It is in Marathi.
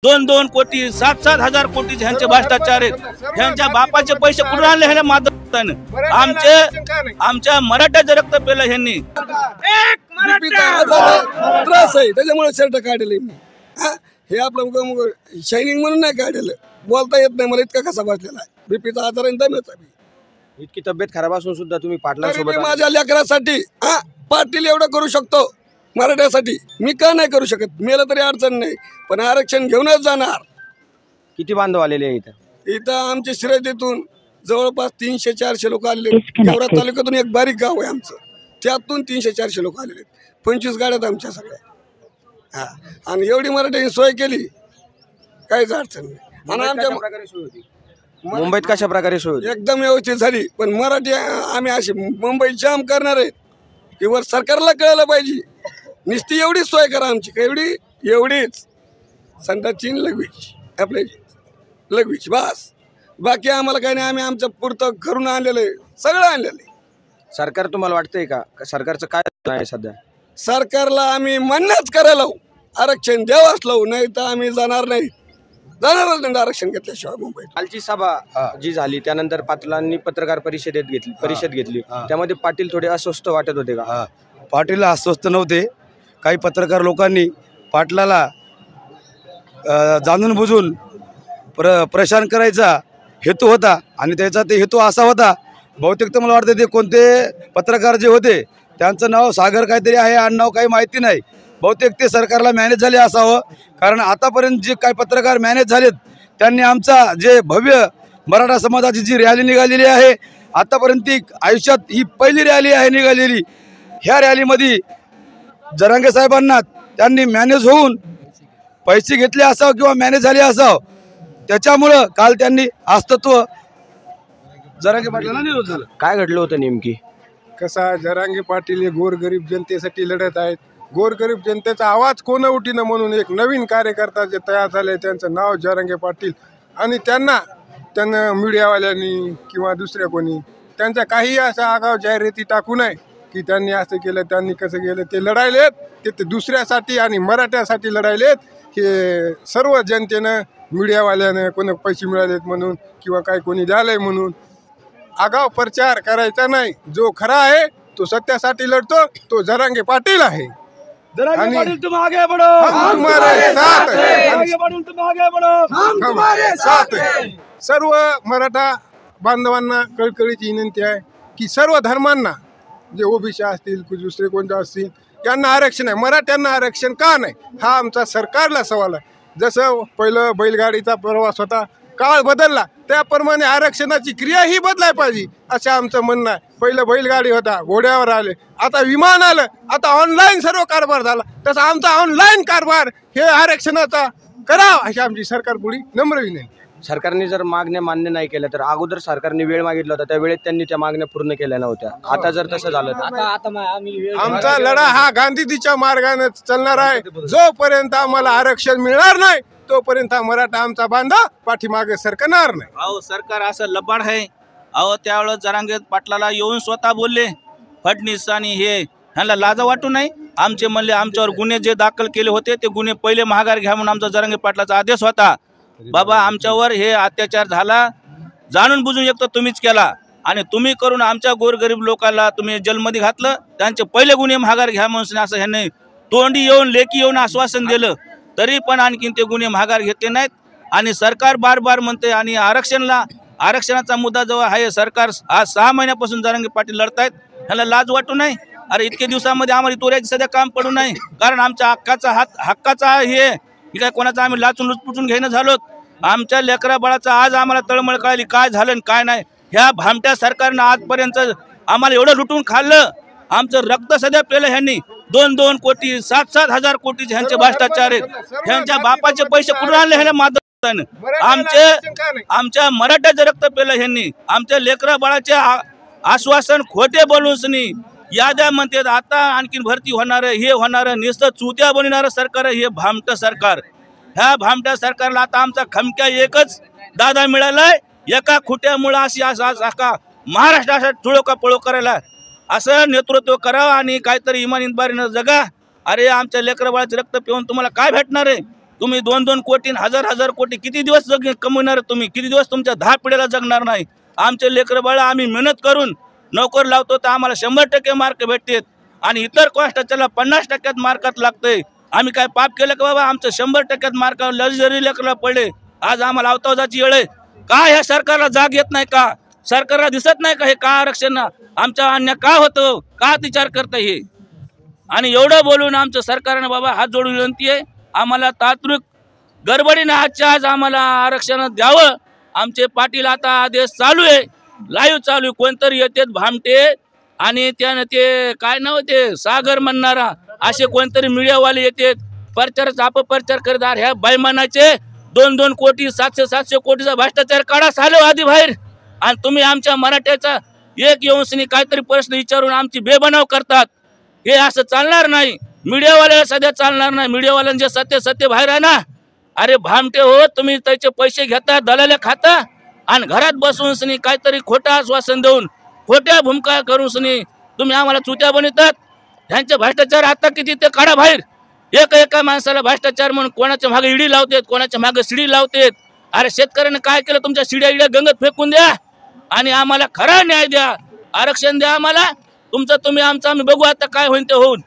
2-2 कोटी 7-7 हजार कोटी ह्यांचे भ्रष्टाचार आहेत। ह्यांच्या बापाचे पैसे कुठून आणले ह्याला माधवतानं आमच्या मराठ्याचं रक्त पेलं ह्यांनी। त्रास आहे त्याच्यामुळे शर्ट काढले मी। हे आपलं शायनिंग म्हणून नाही काढलं, बोलता येत नाही मला, इतका कसा बसलेला आहे, बीपीचा आजार आहे, दम्याचा बी। इतकी तब्येत खराब असून सुद्धा तुम्ही पाटलांसोबत माझ्या लेकरासाठी पाटील एवढं करू शकतो मराठ्यासाठी, मी का नाही करू शकत? मेलं तरी अडचण नाही, पण आरक्षण घेऊनच जाणार। किती बांधव आलेले आहे इथं? इथं आमच्या शिराजीतून जवळपास 300-400 लोक आलेले। एवढा तालुक्यातून एक बारीक गाव आहे आमचं, त्यातून 300-400 लोक आलेले, 25 गाड्यात आमच्या सगळ्या। आणि एवढी मराठ्यांनी सोय केली, काहीच अडचण नाही। आणि आमच्या मुंबईत कशा प्रकारे सोय होती? एकदम व्यवस्थित झाली, पण मराठी आम्ही अशी मुंबई जाम करणार आहेत की वर सरकारला कळायला पाहिजे, नुसती एवढीच सोय करा आमची, एवढीच संडासची लघवीची, आपले लघवीची बस, बाकी आम्हाला काही नाही। आम्ही आमचं पुरतं घरून आणलेलं आहे, सगळं आणलेलं आहे। सरकार तुम्हाला वाटतंय का सरकारचं काय आहे सध्या? सरकारला आम्ही मान्यच करायला लावू, आरक्षण द्यावाच लावू, नाही तर आम्ही जाणारच नाही आरक्षण घेतल्याशिवाय मुंबईत। कालची सभा जी झाली त्यानंतर पाटलांनी पत्रकार परिषद घेतली, त्यामध्ये पाटील थोडे अस्वस्थ वाटत होते का? पाटील अस्वस्थ नव्हते, काही पत्रकार लोकांनी पाटलाला जाणून बुजून परेशान करायचा हेतू होता, आणि त्याचा ते हेतू असा होता, बहुतेक तर मला वाटतं ते कोणते पत्रकार जे होते त्यांचं नाव सागर काहीतरी आहे, आडनाव काही माहिती नाही, बहुतेक ते सरकारला मॅनेज झाले असावं, कारण आतापर्यंत जे काही पत्रकार मॅनेज झालेत त्यांनी आमचा जे भव्य मराठा समाजाची जी रॅली निघालेली आहे आतापर्यंत ती आयुष्यात ही पहिली रॅली आहे निघालेली। ह्या रॅलीमध्ये जरांगे साहेबांना त्यांनी मॅनेज होऊन पैसे घेतले असावं किंवा मॅनेज झाले असावं, त्याच्यामुळं काल त्यांनी अस्तित्व जरांगे पाटलांना निरोध झालं। काय घडलं होतं नेमकी? कसा जरांगे पाटील हे गोरगरीब जनतेसाठी लढत आहेत, गोरगरीब जनतेचा आवाज कोण उठीनं म्हणून एक नवीन कार्यकर्ता जे तयार झाले त्यांचं नाव जरांगे पाटील, आणि त्यांना मीडियावाल्यांनी किंवा दुसऱ्या कोणी त्यांचा काही असा आगाव जाहिराती टाकू नये की त्यांनी असं केलं त्यांनी कसं केलं। ते लढायलेत ते दुसऱ्यासाठी आणि मराठ्यासाठी लढायलेत, हे सर्व जनतेनं मीडियावाल्यानं कोणी पैसे मिळालेत म्हणून किंवा काही कोणी द्यालंय म्हणून आगाव प्रचार करायचा नाही। जो खरा आहे तो सत्यासाठी लढतो, तो जरांगे पाटील आहे। जरांगे पाटील तुम आगे बढ़ो, हम तुम्हारे साथ हैं, जरांगे पाटील तुम आगे बढ़ो, हम तुम्हारे साथ हैं। सर्व मराठा बांधवांना कळकळीची विनंती आहे की सर्व धर्मांना, जे ओबीसी असतील दुसरे कोणते असतील, यांना आरक्षण आहे, मराठ्यांना आरक्षण का नाही हा आमचा सरकारला सवाल आहे। जसं पहिलं बैलगाडीचा प्रवास होता, काळ बदलला, त्याप्रमाणे आरक्षणाची क्रिया ही बदलाय पाहिजे असं आमचं म्हणणं आहे। पहिलं बैलगाडी होता, घोड्यावर आले, आता विमान आलं, आता ऑनलाईन सर्व कारभार झाला, तसा आमचा ऑनलाईन कारभार हे आरक्षणाचा करावा अशी आमची सरकारपुढे नम्र विनंती। सरकारने जर मागण्या मान्य नाही केल्या तर अगोदर सरकारने वेळ मागितला होता, त्या वेळेत त्यांनी त्या मागण्या पूर्ण केल्या नव्हत्या, आता जर तसं झालं तर आमचा लढा हा गांधीजीच्या मार्गाने चालणार आहे। जोपर्यंत आम्हाला आरक्षण मिळणार नाही तोपर्यंत मराठा आमचा बांधा पाठीमागे सरकणार नाही। अहो सरकार असं लबाड आहे। अहो त्यावेळेस जरांगे पाटलाला येऊन स्वतः बोलले फडणवीस आणि हे ह्यांना लाजा वाटू नाही, आमचे म्हणले आमच्यावर गुन्हे जे दाखल केले होते ते गुन्हे पहिले माघार घ्या म्हणून आमचा जरांगे पाटलाचा आदेश होता। बाबा आमच्यावर हे अत्याचार झाला, जाणून बुजून एक तर तुम्हीच केला, आणि तुम्ही करून आमच्या गोरगरीब लोकांना तुम्ही जेलमध्ये घातलं, त्यांचे पहिले गुन्हे माघार घ्या म्हणून असं ह्यांनी तोंडी येऊन लेखी येऊन आश्वासन दिलं, तरी पण आणखीन ते गुन्हे माघार घेतले नाहीत। आणि सरकार बार बार म्हणते, आणि आरक्षणाचा मुद्दा जवळ आहे, सरकार आज 6 महिन्यापासून जरांगे पाटील लढतायत, ह्याला लाज वाटू नाही? अरे इतके दिवसामध्ये आम्हाला तोऱ्याची सध्या काम पडू नाही, कारण आमच्या हक्काचा हे काय कोणाचा आम्ही लाचून लुचपुचून घेणं झालो, आमच्या लेकरा बाळाचा आज आम्हाला तळमळ कळली काय झालं आणि काय नाही। ह्या भामट्या सरकारनं आजपर्यंत आम्हाला एवढं लुटून खाल्लं, आमचं रक्त सध्या पेलं ह्यांनी। 2-2 कोटी 7-7 हजार कोटी ह्यांचे भ्रष्टाचार आहेत। ह्यांच्या बापाचे पैसे कुठून आणले ह्याला माधवतानं आमच्या मराठ्याचं रक्त पेलं ह्यांनी। आमच्या लेकरा बाळाचे आश्वासन खोटे बोलून याद्या म्हणतात, आता आणखीन भरती होणार, हे होणार, नुसतं चुत्या बनवणारं सरकार हे भामटं सरकार। ह्या भामट्या सरकारला आता आमचा खमक्या एकच दादा मिळालाय, एका खुट्यामुळे अशी असा महाराष्ट्र असा चुळो का पळो करायला, असं नेतृत्व करावं आणि काहीतरी इमानदारीनं जगा। अरे आमच्या लेकरबाळाचे रक्त पिऊन तुम्हाला काय भेटणार आहे? तुम्ही 2-2 कोटी 1000 कोटी किती दिवस कमवणार तुम्ही? किती दिवस तुमच्या 10 पिढ्याला जगणार नाही? आमचे लेकरं बाळा आम्ही मेहनत करून नोकर लावतो तर आम्हाला 100% मार्क भेटतात आणि इतर कॉस्टाच्याला 50% मार्कात लागतंय. आम्ही काय पाप केलं का बाबा? आमचं 100% मार्कावर लक्झरी लेकरला पडले. आज आम्हाला अवतावजाची वेळ आहे का? ह्या सरकारला जाग येत नाही का? सरकारला दिसत नाही का हे का आरक्षण आमच्या अन्याय का होतं? का विचार करता हे? आणि एवढं बोलून आमचं सरकारनं बाबा हात जोडून विनंती आहे, आम्हाला तात्विक गडबडीनं आजच्या आज आम्हाला आरक्षण द्यावं. आमचे पाटील आता आदेश चालू आहे, लाईव्ह चालू आहे. कोणतरी येतात भामटे आणि त्यानं ते काय नाव ते सागर म्हणणारा असे कोणतरी मीडियावाले येतात, प्रचाराचा अपप्रचार करतात. ह्या बैमानाचे 2-2 कोटी 700 कोटीचा भ्रष्टाचार काढा साले आधी बाहेर. आणि तुम्ही आमच्या मराठ्याचा एक येऊन काहीतरी प्रश्न विचारून आमची बेबनाव करतात. हे असं चालणार नाही. मीडियावाल्याला सध्या चालणार नाही. मीडियावाल्यांचे सत्य बाहेर आहे ना. अरे भामटे हो, तुम्ही त्याचे पैसे घेता, दलाले खाता आणि घरात बसून काहीतरी खोटं आश्वासन देऊन खोट्या भूमिका करून तुम्ही आम्हाला चुत्या बनवतात. ह्यांचे भ्रष्टाचार आता किती ते काढा बाहेर. एका माणसाला भ्रष्टाचार म्हणून कोणाच्या मागे इडी लावतात, कोणाच्या मागे शिडी लावतात. अरे शेतकऱ्यांनी काय केलं? तुमच्या शिड्या इड्या गंगत फेकून द्या आणि आम्हाला खरा न्याय द्या, आरक्षण द्या आम्हाला तुमचं. तुम्ही आमचं आम्ही बघू आता काय होईल ते होऊन.